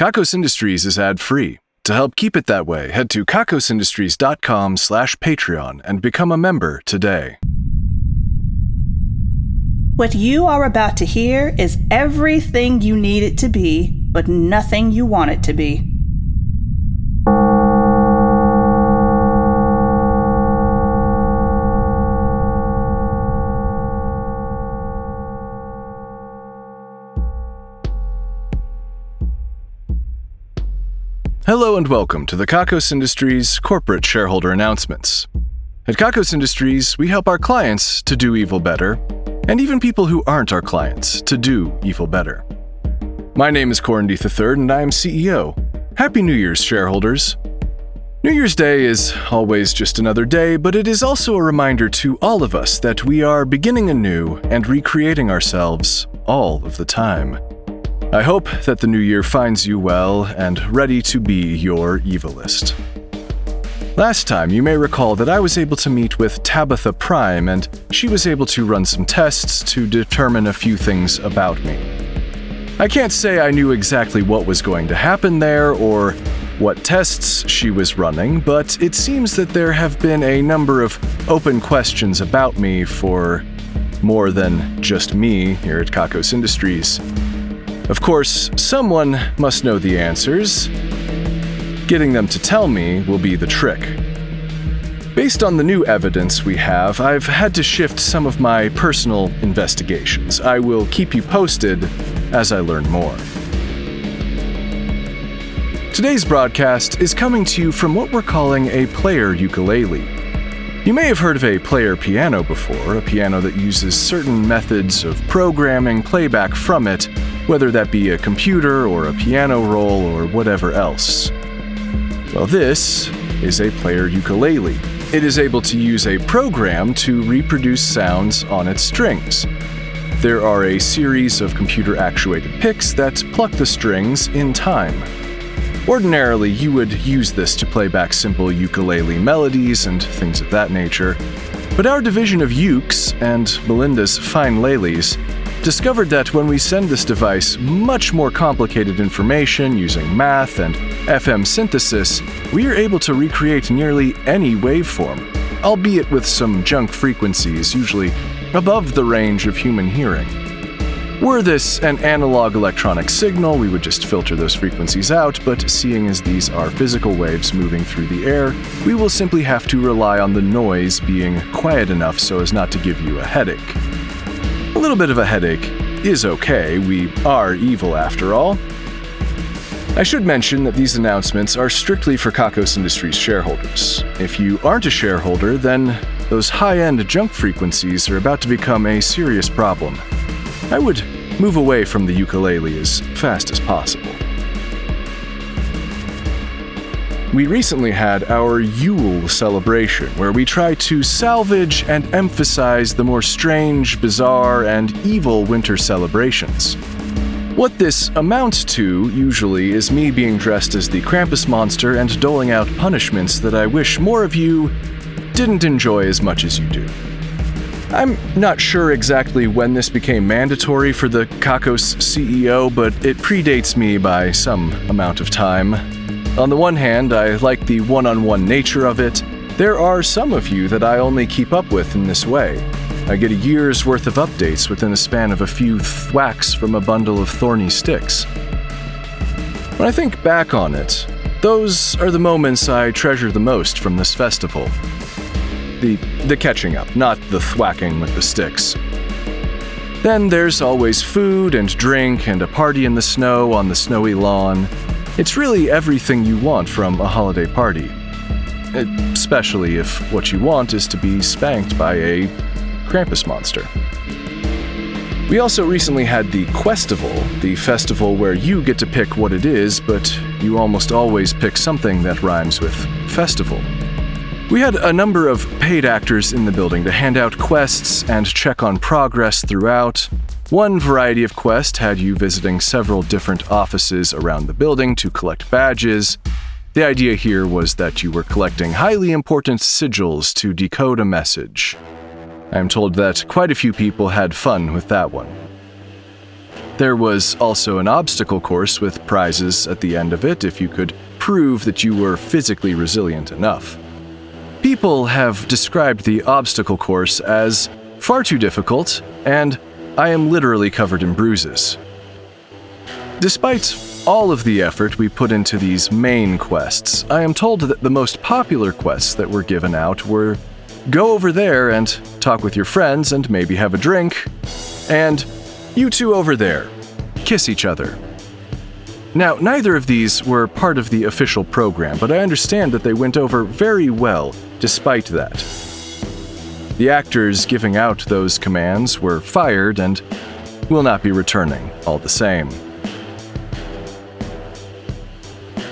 Kakos Industries is ad-free. To help keep it that way, head to kakosindustries.com/Patreon and become a member today. What you are about to hear is everything you need it to be, but nothing you want it to be. Hello and welcome to the Kakos Industries corporate shareholder announcements. At Kakos Industries, we help our clients to do evil better, and even people who aren't our clients to do evil better. My name is Conrad Miszuk, and I am CEO. Happy New Year's, shareholders. New Year's Day is always just another day, but it is also a reminder to all of us that we are beginning anew and recreating ourselves all of the time. I hope that the new year finds you well and ready to be your evilist. Last time, you may recall that I was able to meet with Tabitha Prime, and she was able to run some tests to determine a few things about me. I can't say I knew exactly what was going to happen there or what tests she was running, but it seems that there have been a number of open questions about me for more than just me here at Kakos Industries. Of course, someone must know the answers. Getting them to tell me will be the trick. Based on the new evidence we have, I've had to shift some of my personal investigations. I will keep you posted as I learn more. Today's broadcast is coming to you from what we're calling a player ukulele. You may have heard of a player piano before, a piano that uses certain methods of programming playback from it, whether that be a computer or a piano roll or whatever else. Well, this is a player ukulele. It is able to use a program to reproduce sounds on its strings. There are a series of computer-actuated picks that pluck the strings in time. Ordinarily, you would use this to play back simple ukulele melodies and things of that nature, but our division of ukes and Melinda's Fine Lalies discovered that when we send this device much more complicated information using math and FM synthesis, we are able to recreate nearly any waveform, albeit with some junk frequencies, usually above the range of human hearing. Were this an analog electronic signal, we would just filter those frequencies out, but seeing as these are physical waves moving through the air, we will simply have to rely on the noise being quiet enough so as not to give you a headache. A little bit of a headache is okay, we are evil after all. I should mention that these announcements are strictly for Kakos Industries shareholders. If you aren't a shareholder, then those high-end junk frequencies are about to become a serious problem. I would move away from the ukulele as fast as possible. We recently had our Yule celebration, where we try to salvage and emphasize the more strange, bizarre, and evil winter celebrations. What this amounts to, usually, is me being dressed as the Krampus monster and doling out punishments that I wish more of you didn't enjoy as much as you do. I'm not sure exactly when this became mandatory for the Kakos CEO, but it predates me by some amount of time. On the one hand, I like the one-on-one nature of it. There are some of you that I only keep up with in this way. I get a year's worth of updates within a span of a few thwacks from a bundle of thorny sticks. When I think back on it, those are the moments I treasure the most from this festival. The catching up, not the thwacking with the sticks. Then there's always food and drink and a party in the snow on the snowy lawn. It's really everything you want from a holiday party. Especially if what you want is to be spanked by a Krampus monster. We also recently had the Questival, the festival where you get to pick what it is, but you almost always pick something that rhymes with festival. We had a number of paid actors in the building to hand out quests and check on progress throughout. One variety of quest had you visiting several different offices around the building to collect badges. The idea here was that you were collecting highly important sigils to decode a message. I am told that quite a few people had fun with that one. There was also an obstacle course with prizes at the end of it if you could prove that you were physically resilient enough. People have described the obstacle course as far too difficult, and I am literally covered in bruises. Despite all of the effort we put into these main quests, I am told that the most popular quests that were given out were go over there and talk with your friends and maybe have a drink, and you two over there, kiss each other. Now, neither of these were part of the official program, but I understand that they went over very well despite that. The actors giving out those commands were fired and will not be returning all the same.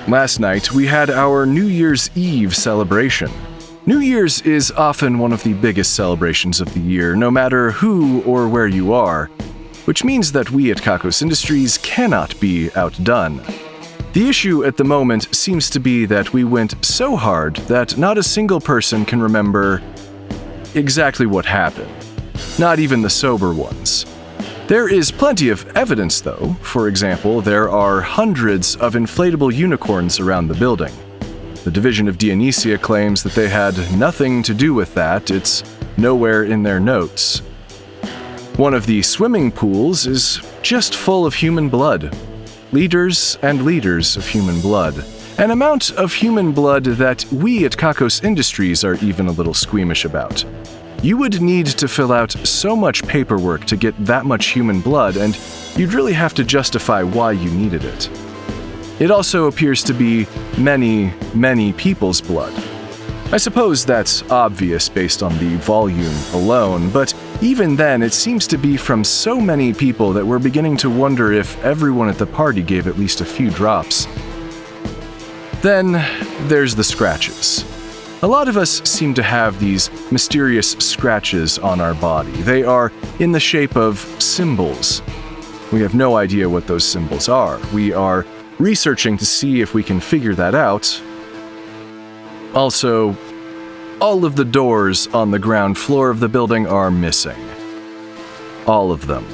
Last night, we had our New Year's Eve celebration. New Year's is often one of the biggest celebrations of the year, no matter who or where you are, which means that we at Kakos Industries cannot be outdone. The issue at the moment seems to be that we went so hard that not a single person can remember exactly what happened, not even the sober ones. There is plenty of evidence, though. For example, there are hundreds of inflatable unicorns around the building. The Division of Dionysia claims that they had nothing to do with that. It's nowhere in their notes. One of the swimming pools is just full of human blood. Liters and liters of human blood. An amount of human blood that we at Kakos Industries are even a little squeamish about. You would need to fill out so much paperwork to get that much human blood, and you'd really have to justify why you needed it. It also appears to be many, many people's blood. I suppose that's obvious based on the volume alone, but even then it seems to be from so many people that we're beginning to wonder if everyone at the party gave at least a few drops. Then there's the scratches. A lot of us seem to have these mysterious scratches on our body. They are in the shape of symbols. We have no idea what those symbols are. We are researching to see if we can figure that out. Also, all of the doors on the ground floor of the building are missing. All of them.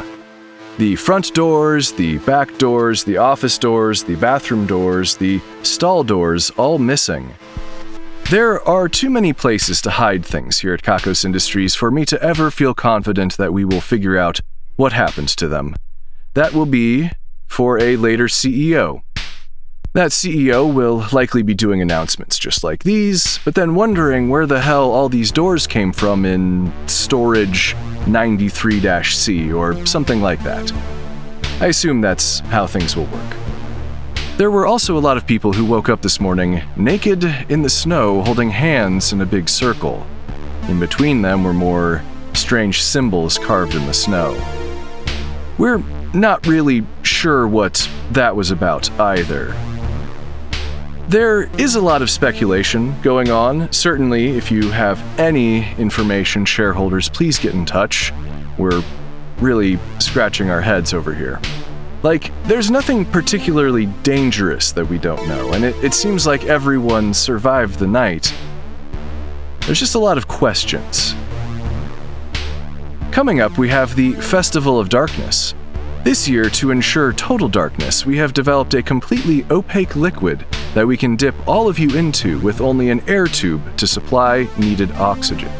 The front doors, the back doors, the office doors, the bathroom doors, the stall doors, all missing. There are too many places to hide things here at Kakos Industries for me to ever feel confident that we will figure out what happened to them. That will be for a later CEO. That CEO will likely be doing announcements just like these, but then wondering where the hell all these doors came from in storage 93-C or something like that. I assume that's how things will work. There were also a lot of people who woke up this morning naked in the snow holding hands in a big circle. In between them were more strange symbols carved in the snow. We're not really sure what that was about either. There is a lot of speculation going on. Certainly, if you have any information, shareholders, please get in touch. We're really scratching our heads over here. Like, there's nothing particularly dangerous that we don't know, and it seems like everyone survived the night. There's just a lot of questions. Coming up, we have the Festival of Darkness. This year, to ensure total darkness, we have developed a completely opaque liquid that we can dip all of you into with only an air tube to supply needed oxygen.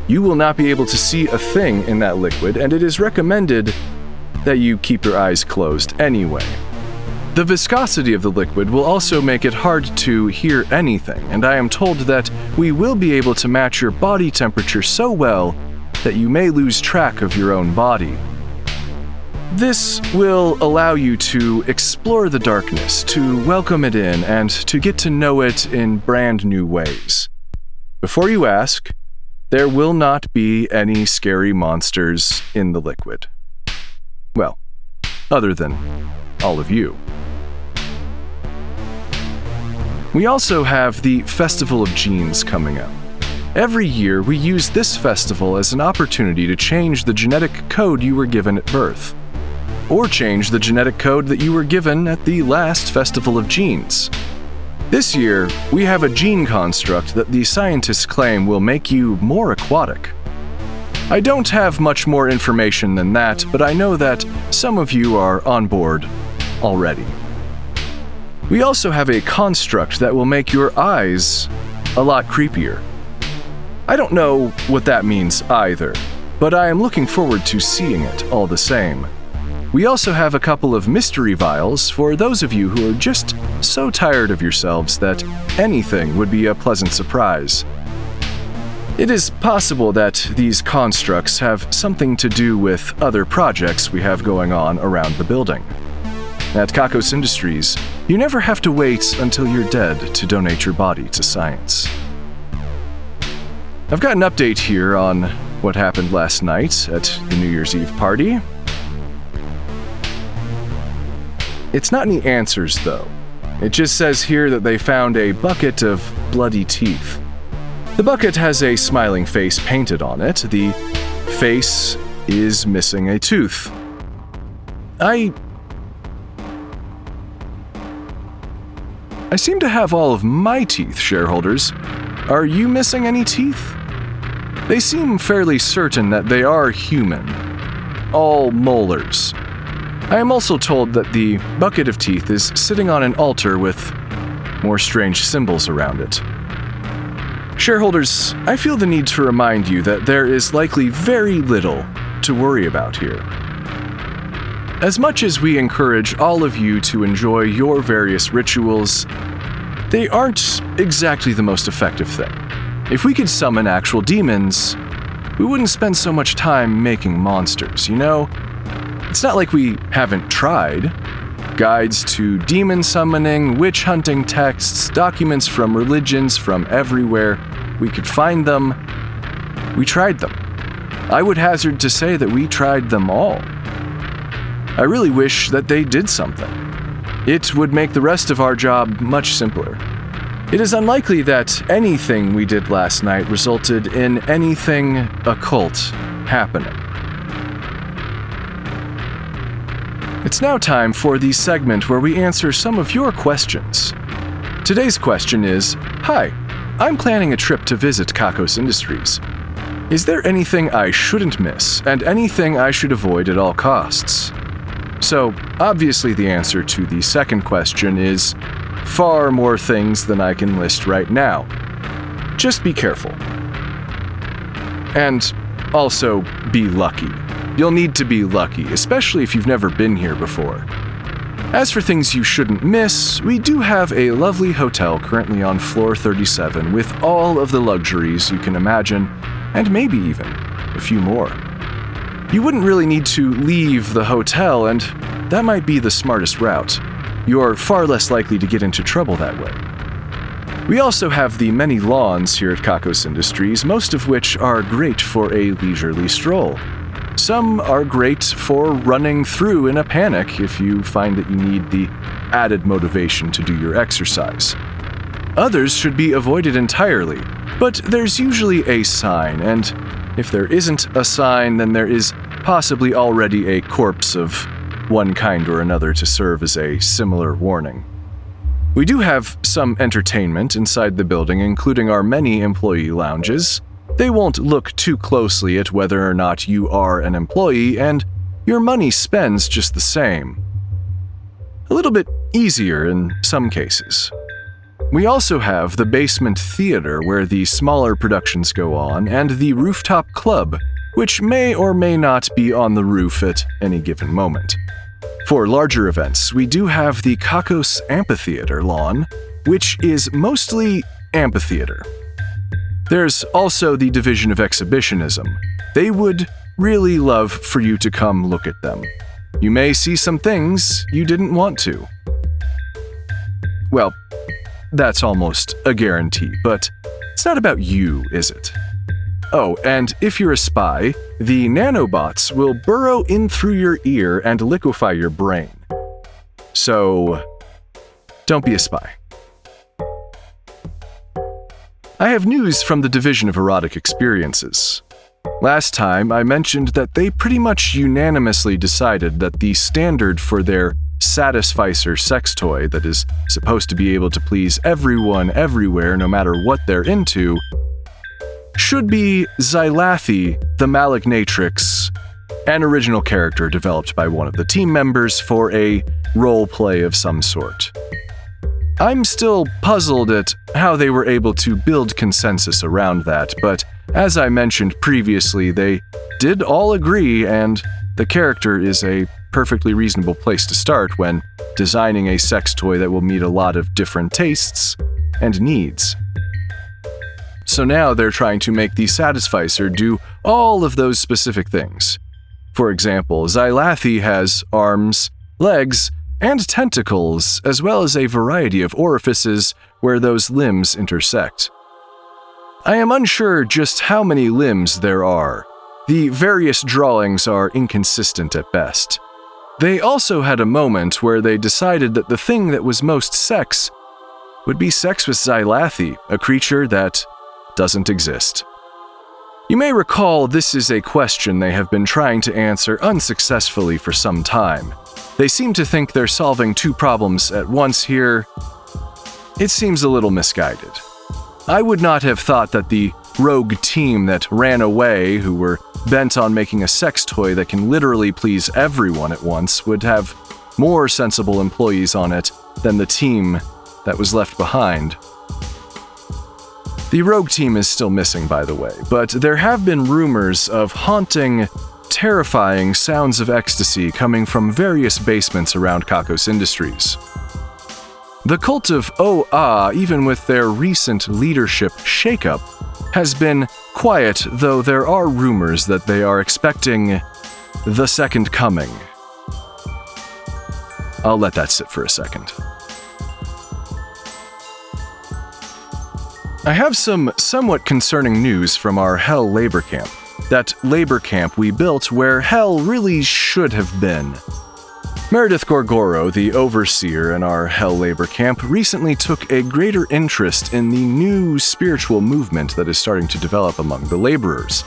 You will not be able to see a thing in that liquid, and it is recommended that you keep your eyes closed anyway. The viscosity of the liquid will also make it hard to hear anything, and I am told that we will be able to match your body temperature so well that you may lose track of your own body. This will allow you to explore the darkness, to welcome it in, and to get to know it in brand new ways. Before you ask, there will not be any scary monsters in the liquid. Well, other than all of you. We also have the Festival of Genes coming up. Every year, we use this festival as an opportunity to change the genetic code you were given at birth, or change the genetic code that you were given at the last Festival of Genes. This year, we have a gene construct that the scientists claim will make you more aquatic. I don't have much more information than that, but I know that some of you are on board already. We also have a construct that will make your eyes a lot creepier. I don't know what that means either, but I am looking forward to seeing it all the same. We also have a couple of mystery vials for those of you who are just so tired of yourselves that anything would be a pleasant surprise. It is possible that these constructs have something to do with other projects we have going on around the building. At Kakos Industries, you never have to wait until you're dead to donate your body to science. I've got an update here on what happened last night at the New Year's Eve party. It's not any answers, though. It just says here that they found a bucket of bloody teeth. The bucket has a smiling face painted on it. The face is missing a tooth. I seem to have all of my teeth, shareholders. Are you missing any teeth? They seem fairly certain that they are human. All molars. I am also told that the bucket of teeth is sitting on an altar with more strange symbols around it. Shareholders, I feel the need to remind you that there is likely very little to worry about here. As much as we encourage all of you to enjoy your various rituals, they aren't exactly the most effective thing. If we could summon actual demons, we wouldn't spend so much time making monsters, you know? It's not like we haven't tried. Guides to demon summoning, witch hunting texts, documents from religions from everywhere. We could find them. We tried them. I would hazard to say that we tried them all. I really wish that they did something. It would make the rest of our job much simpler. It is unlikely that anything we did last night resulted in anything occult happening. It's now time for the segment where we answer some of your questions. Today's question is, Hi, I'm planning a trip to visit Kakos Industries. Is there anything I shouldn't miss and anything I should avoid at all costs? So, obviously the answer to the second question is far more things than I can list right now. Just be careful. And also be lucky. You'll need to be lucky, especially if you've never been here before. As for things you shouldn't miss, we do have a lovely hotel currently on floor 37 with all of the luxuries you can imagine, and maybe even a few more. You wouldn't really need to leave the hotel, and that might be the smartest route. You're far less likely to get into trouble that way. We also have the many lawns here at Kakos Industries, most of which are great for a leisurely stroll. Some are great for running through in a panic if you find that you need the added motivation to do your exercise. Others should be avoided entirely, but there's usually a sign, and if there isn't a sign, then there is possibly already a corpse of one kind or another to serve as a similar warning. We do have some entertainment inside the building, including our many employee lounges. They won't look too closely at whether or not you are an employee, and your money spends just the same. A little bit easier in some cases. We also have the basement theater where the smaller productions go on, and the rooftop club, which may or may not be on the roof at any given moment. For larger events, we do have the Kakos Amphitheater lawn, which is mostly amphitheater. There's also the Division of Exhibitionism. They would really love for you to come look at them. You may see some things you didn't want to. Well, that's almost a guarantee, but it's not about you, is it? Oh, and if you're a spy, the nanobots will burrow in through your ear and liquefy your brain. So, don't be a spy. I have news from the Division of Erotic Experiences. Last time, I mentioned that they pretty much unanimously decided that the standard for their Satisficer sex toy that is supposed to be able to please everyone everywhere no matter what they're into should be Xylathi, the Malignatrix, an original character developed by one of the team members for a role play of some sort. I'm still puzzled at how they were able to build consensus around that, but as I mentioned previously, they did all agree, and the character is a perfectly reasonable place to start when designing a sex toy that will meet a lot of different tastes and needs. So now they're trying to make the Satisficer do all of those specific things. For example, Xylathi has arms, legs, and tentacles, as well as a variety of orifices where those limbs intersect. I am unsure just how many limbs there are. The various drawings are inconsistent at best. They also had a moment where they decided that the thing that was most sex would be sex with Xylathi, a creature that doesn't exist. You may recall this is a question they have been trying to answer unsuccessfully for some time. They seem to think they're solving two problems at once here. It seems a little misguided. I would not have thought that the rogue team that ran away, who were bent on making a sex toy that can literally please everyone at once, would have more sensible employees on it than the team that was left behind. The rogue team is still missing, by the way, but there have been rumors of haunting, terrifying sounds of ecstasy coming from various basements around Kakos Industries. The cult of OA, even with their recent leadership shakeup, has been quiet, though there are rumors that they are expecting the second coming. I'll let that sit for a second. I have some somewhat concerning news from our Hell labor camp. That labor camp we built where Hell really should have been. Meredith Gorgoro, the overseer in our Hell labor camp, recently took a greater interest in the new spiritual movement that is starting to develop among the laborers.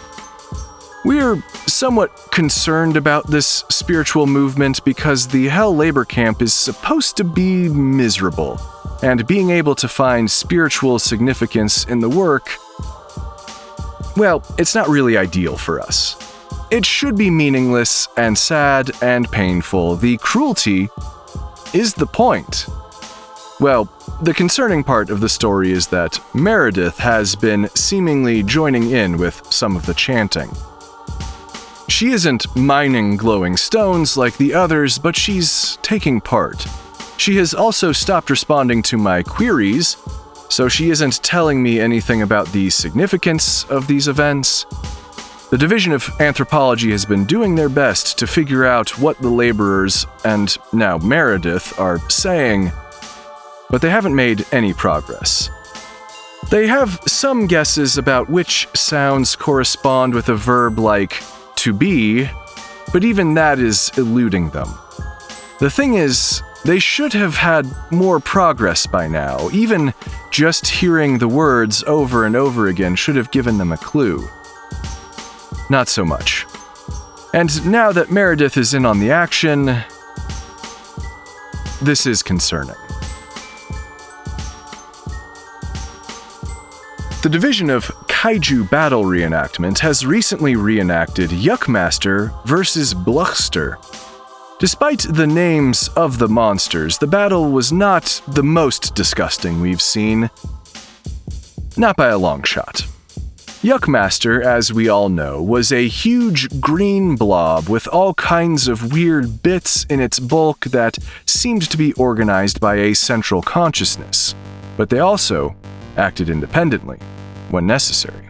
We're somewhat concerned about this spiritual movement because the Hell labor camp is supposed to be miserable, and being able to find spiritual significance in the work, well, it's not really ideal for us. It should be meaningless and sad and painful. The cruelty is the point. Well, the concerning part of the story is that Meredith has been seemingly joining in with some of the chanting. She isn't mining glowing stones like the others, but she's taking part. She has also stopped responding to my queries, so she isn't telling me anything about the significance of these events. The Division of Anthropology has been doing their best to figure out what the laborers, and now Meredith, are saying, but they haven't made any progress. They have some guesses about which sounds correspond with a verb like to be, but even that is eluding them. The thing is, they should have had more progress by now. Even just hearing the words over and over again should have given them a clue. Not so much. And now that Meredith is in on the action, this is concerning. The Division of Kaiju Battle Reenactment has recently reenacted Yuckmaster vs. Buchstaber. Despite the names of the monsters, the battle was not the most disgusting we've seen. Not by a long shot. Yuckmaster, as we all know, was a huge green blob with all kinds of weird bits in its bulk that seemed to be organized by a central consciousness, but they also acted independently when necessary.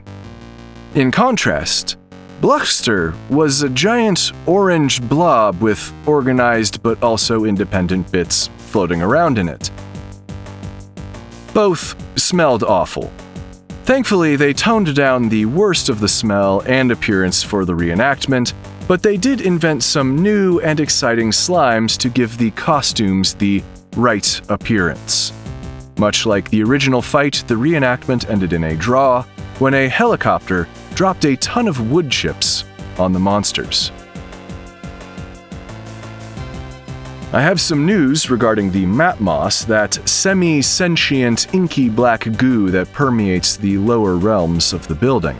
In contrast, Buchstaber was a giant orange blob with organized but also independent bits floating around in it. Both smelled awful. Thankfully, they toned down the worst of the smell and appearance for the reenactment, but they did invent some new and exciting slimes to give the costumes the right appearance. Much like the original fight, the reenactment ended in a draw when a helicopter dropped a ton of wood chips on the monsters. I have some news regarding the Matmos, that semi-sentient inky black goo that permeates the lower realms of the building.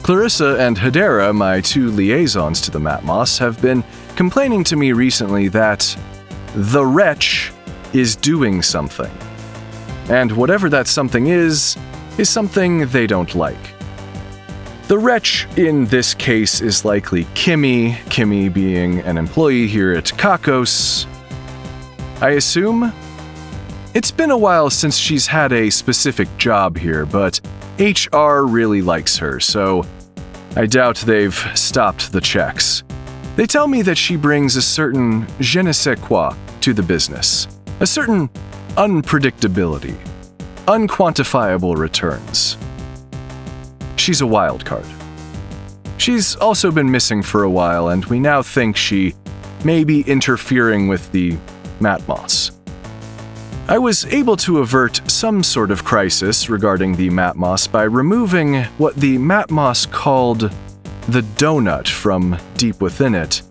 Clarissa and Hedera, my two liaisons to the Matmos, have been complaining to me recently that the wretch is doing something. And whatever that something is something they don't like. The wretch in this case is likely Kimmy being an employee here at Kakos. I assume? It's been a while since she's had a specific job here, but HR really likes her, so I doubt they've stopped the checks. They tell me that she brings a certain je ne sais quoi to the business, a certain unpredictability, unquantifiable returns. She's a wild card. She's also been missing for a while, and we now think she may be interfering with the Matmos. I was able to avert some sort of crisis regarding the Matmos by removing what the Matmos called the donut from deep within it,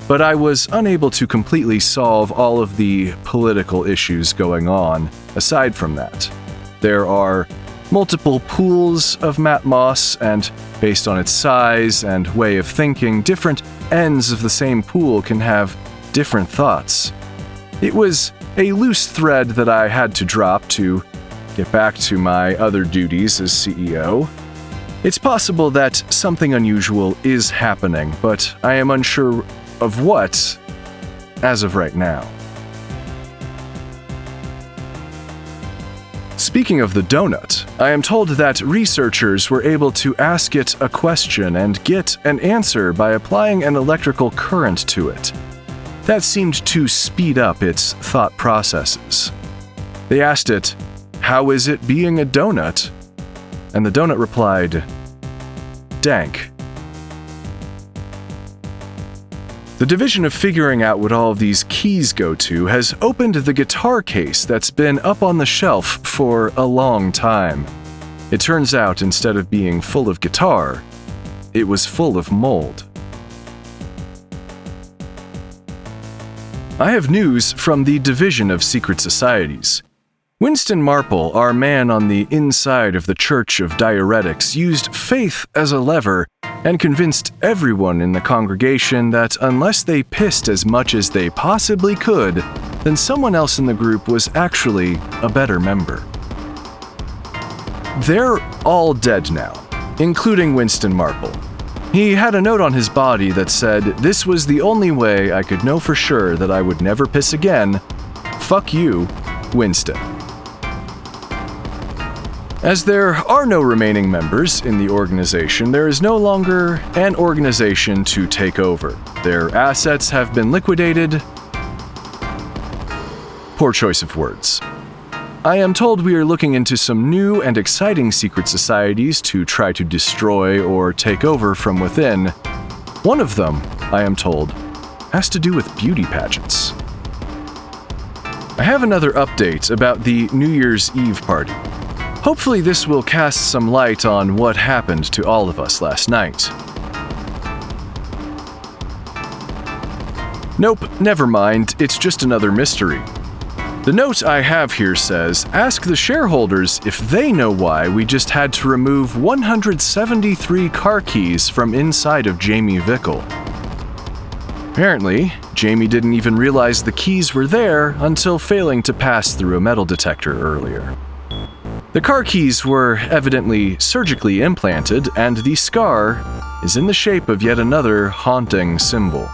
but I was unable to completely solve all of the political issues going on aside from that. There are multiple pools of Matmos, and based on its size and way of thinking, different ends of the same pool can have different thoughts. It was a loose thread that I had to drop to get back to my other duties as CEO. It's possible that something unusual is happening, but I am unsure of what as of right now. Speaking of the donut, I am told that researchers were able to ask it a question and get an answer by applying an electrical current to it. That seemed to speed up its thought processes. They asked it, "How is it being a donut?" And the donut replied, "Dank." The division of figuring out what all of these keys go to has opened the guitar case that's been up on the shelf for a long time. It turns out, instead of being full of guitar, it was full of mold. I have news from the Division of Secret Societies. Winston Marple, our man on the inside of the Church of Diuretics, used faith as a lever and convinced everyone in the congregation that unless they pissed as much as they possibly could, then someone else in the group was actually a better member. They're all dead now, including Winston Marple. He had a note on his body that said, "This was the only way I could know for sure that I would never piss again. Fuck you, Winston." As there are no remaining members in the organization, there is no longer an organization to take over. Their assets have been liquidated. Poor choice of words. I am told we are looking into some new and exciting secret societies to try to destroy or take over from within. One of them, I am told, has to do with beauty pageants. I have another update about the New Year's Eve party. Hopefully this will cast some light on what happened to all of us last night. Nope, never mind, it's just another mystery. The note I have here says, "Ask the shareholders if they know why we just had to remove 173 car keys from inside of Jamie Vickle." Apparently, Jamie didn't even realize the keys were there until failing to pass through a metal detector earlier. The car keys were evidently surgically implanted, and the scar is in the shape of yet another haunting symbol.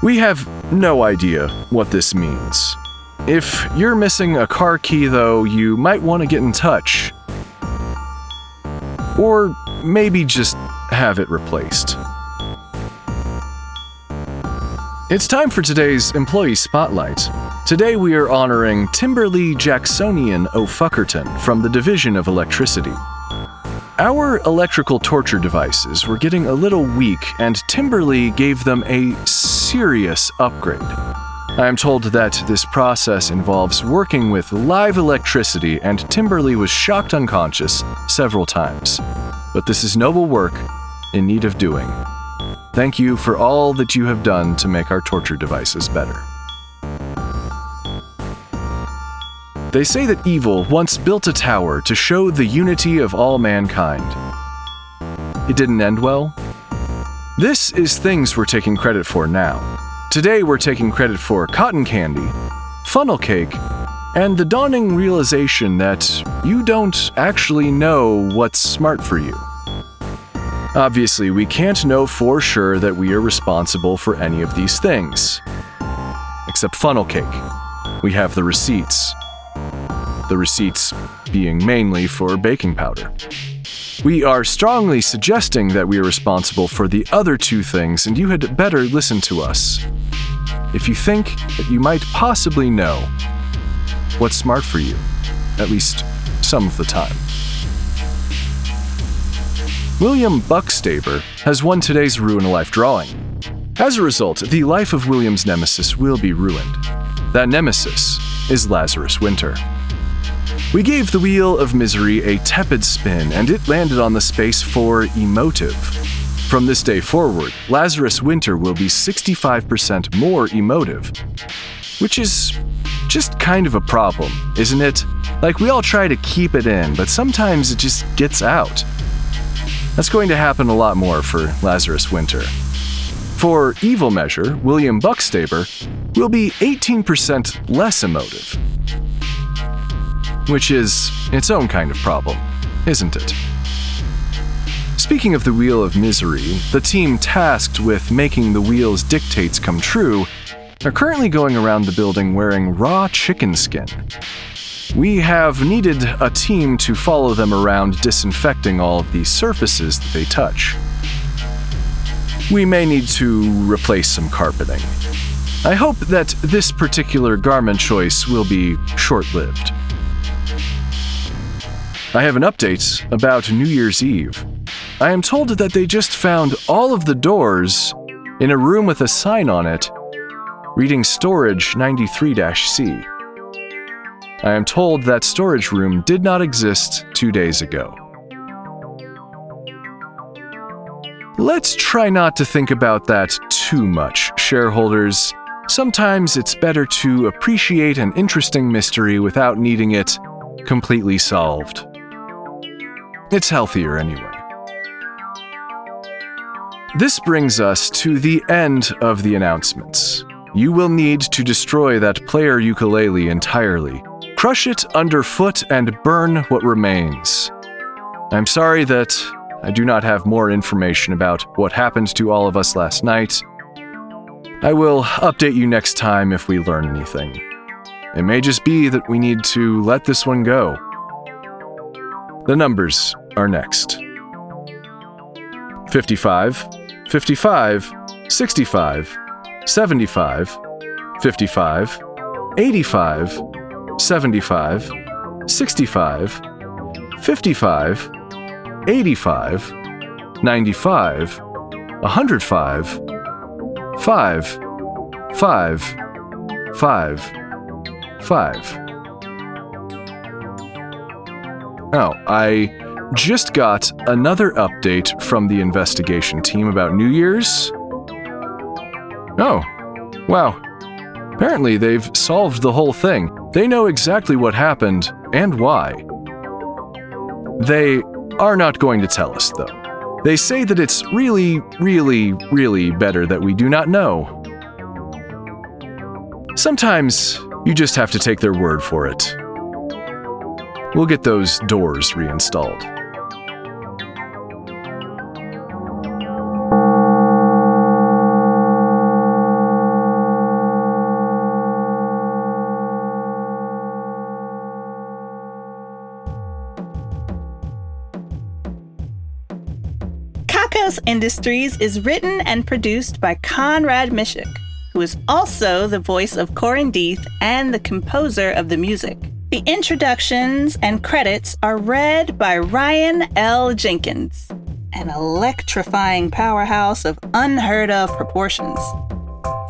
We have no idea what this means. If you're missing a car key, though, you might want to get in touch. Or maybe just have it replaced. It's time for today's Employee Spotlight. Today we are honoring Timberly Jacksonian O'Fuckerton from the Division of Electricity. Our electrical torture devices were getting a little weak, and Timberly gave them a serious upgrade. I am told that this process involves working with live electricity, and Timberly was shocked unconscious several times. But this is noble work in need of doing. Thank you for all that you have done to make our torture devices better. They say that evil once built a tower to show the unity of all mankind. it didn't end well? This is things we're taking credit for now. Today we're taking credit for cotton candy, funnel cake, and the dawning realization that you don't actually know what's smart for you. Obviously, we can't know for sure that we are responsible for any of these things. Except funnel cake. We have the receipts. The receipts being mainly for baking powder. We are strongly suggesting that we are responsible for the other two things, and you had better listen to us. If you think that you might possibly know what's smart for you, at least some of the time. William Buchstaber has won today's Ruin a Life drawing. As a result, the life of William's nemesis will be ruined. That nemesis is Lazarus Winter. We gave the Wheel of Misery a tepid spin, and it landed on the space for emotive. From this day forward, Lazarus Winter will be 65% more emotive, which is just kind of a problem, isn't it? Like, we all try to keep it in, but sometimes it just gets out. That's going to happen a lot more for Lazarus Winter. For evil measure, William Buchstaber will be 18% less emotive, which is its own kind of problem, isn't it? Speaking of the Wheel of Misery, the team tasked with making the wheel's dictates come true are currently going around the building wearing raw chicken skin. We have needed a team to follow them around disinfecting all of the surfaces that they touch. We may need to replace some carpeting. I hope that this particular garment choice will be short-lived. I have an update about New Year's Eve. I am told that they just found all of the doors in a room with a sign on it reading Storage 93-C. I am told that storage room did not exist 2 days ago. Let's try not to think about that too much, shareholders. Sometimes it's better to appreciate an interesting mystery without needing it completely solved. It's healthier anyway. This brings us to the end of the announcements. You will need to destroy that player ukulele entirely. Crush it underfoot and burn what remains. I'm sorry that I do not have more information about what happened to all of us last night. I will update you next time if we learn anything. It may just be that we need to let this one go. The numbers are next. 55, 55, 65, 75, 55, 85, 75, 65, 55, 85, 95, 105, 5, 5, 5, 5. Oh, I just got another update from the investigation team about New Year's. Oh, wow. Apparently they've solved the whole thing. They know exactly what happened and why. They are not going to tell us, though. They say that it's really, really, really better that we do not know. Sometimes you just have to take their word for it. We'll get those doors reinstalled. Industries is written and produced by Conrad Miszuk, who is also the voice of Corin Deeth and the composer of the music. The introductions and credits are read by Ryan L. Jenkins, an electrifying powerhouse of unheard-of proportions.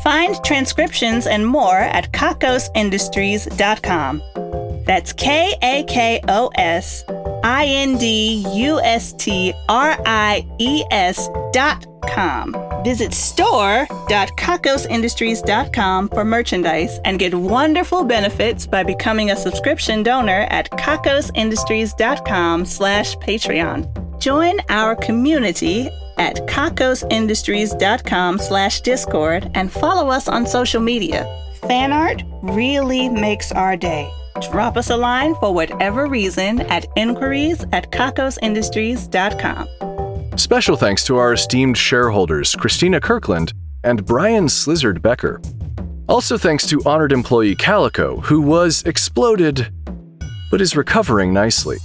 Find transcriptions and more at kakosindustries.com. That's KAKOSINDUSTRIES.com. Visit store.kakosindustries.com for merchandise and get wonderful benefits by becoming a subscription donor at kakosindustries.com/Patreon. Join our community at kakosindustries.com/Discord and follow us on social media. Fan art really makes our day. Drop us a line for whatever reason at inquiries@kakosindustries.com. Special thanks to our esteemed shareholders, Christina Kirkland and Brian Slizzard Becker. Also thanks to honored employee Calico, who was exploded, but is recovering nicely.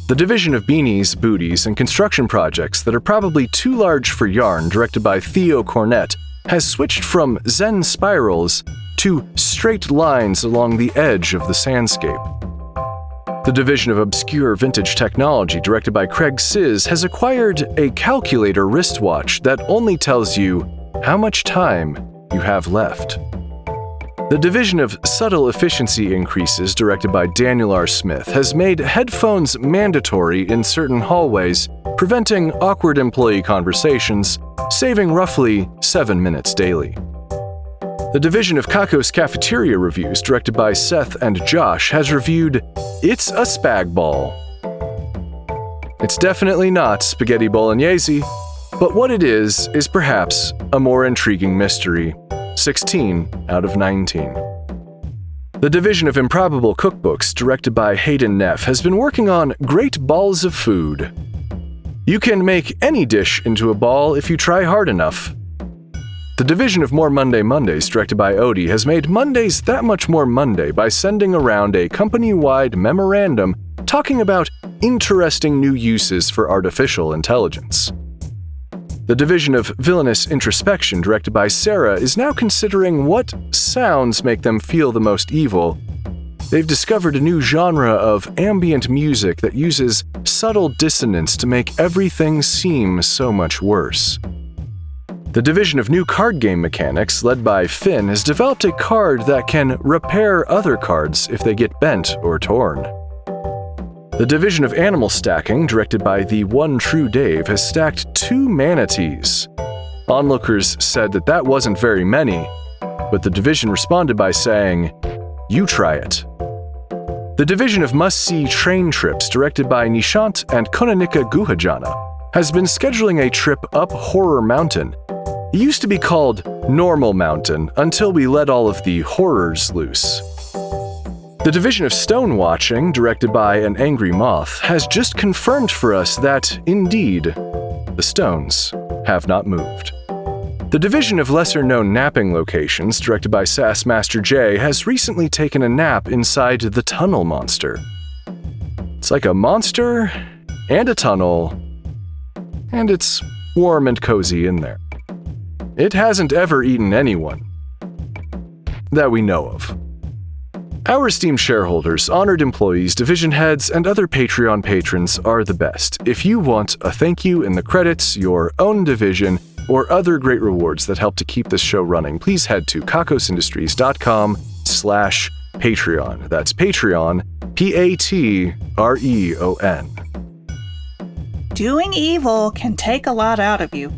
The division of beanies, booties, and construction projects that are probably too large for yarn, directed by Theo Cornett, has switched from Zen spirals to straight lines along the edge of the sandscape. The division of obscure vintage technology, directed by Craig Sizz, has acquired a calculator wristwatch that only tells you how much time you have left. The division of subtle efficiency increases, directed by Daniel R. Smith, has made headphones mandatory in certain hallways, preventing awkward employee conversations, saving roughly 7 minutes daily. The division of Kakos Cafeteria Reviews, directed by Seth and Josh, has reviewed It's a Spag Ball. It's definitely not spaghetti bolognese, but what it is perhaps a more intriguing mystery. 16 out of 19. The division of Improbable Cookbooks, directed by Hayden Neff, has been working on Great Balls of Food. You can make any dish into a ball if you try hard enough. The division of More Monday Mondays, directed by Odie, has made Mondays that much more Monday by sending around a company-wide memorandum talking about interesting new uses for artificial intelligence. The division of Villainous Introspection, directed by Sarah, is now considering what sounds make them feel the most evil. They've discovered a new genre of ambient music that uses subtle dissonance to make everything seem so much worse. The division of New Card Game Mechanics, led by Finn, has developed a card that can repair other cards if they get bent or torn. The division of Animal Stacking, directed by the one true Dave, has stacked 2 manatees. Onlookers said that wasn't very many, but the division responded by saying, "You try it." The division of Must-See Train Trips, directed by Nishant and Konanika Guhajana, has been scheduling a trip up Horror Mountain. It used to be called Normal Mountain until we let all of the horrors loose. The division of Stone Watching, directed by An Angry Moth, has just confirmed for us that, indeed, the stones have not moved. The division of lesser-known napping locations, directed by Sass Master J, has recently taken a nap inside the Tunnel Monster. It's like a monster and a tunnel, and it's warm and cozy in there. It hasn't ever eaten anyone that we know of. Our esteemed shareholders, honored employees, division heads, and other Patreon patrons are the best. If you want a thank you in the credits, your own division, or other great rewards that help to keep this show running, please head to kakosindustries.com/Patreon. That's Patreon, Patreon. Doing evil can take a lot out of you.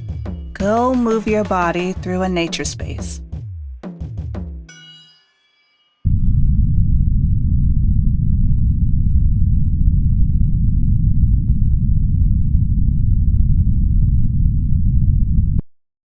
Go move your body through a nature space.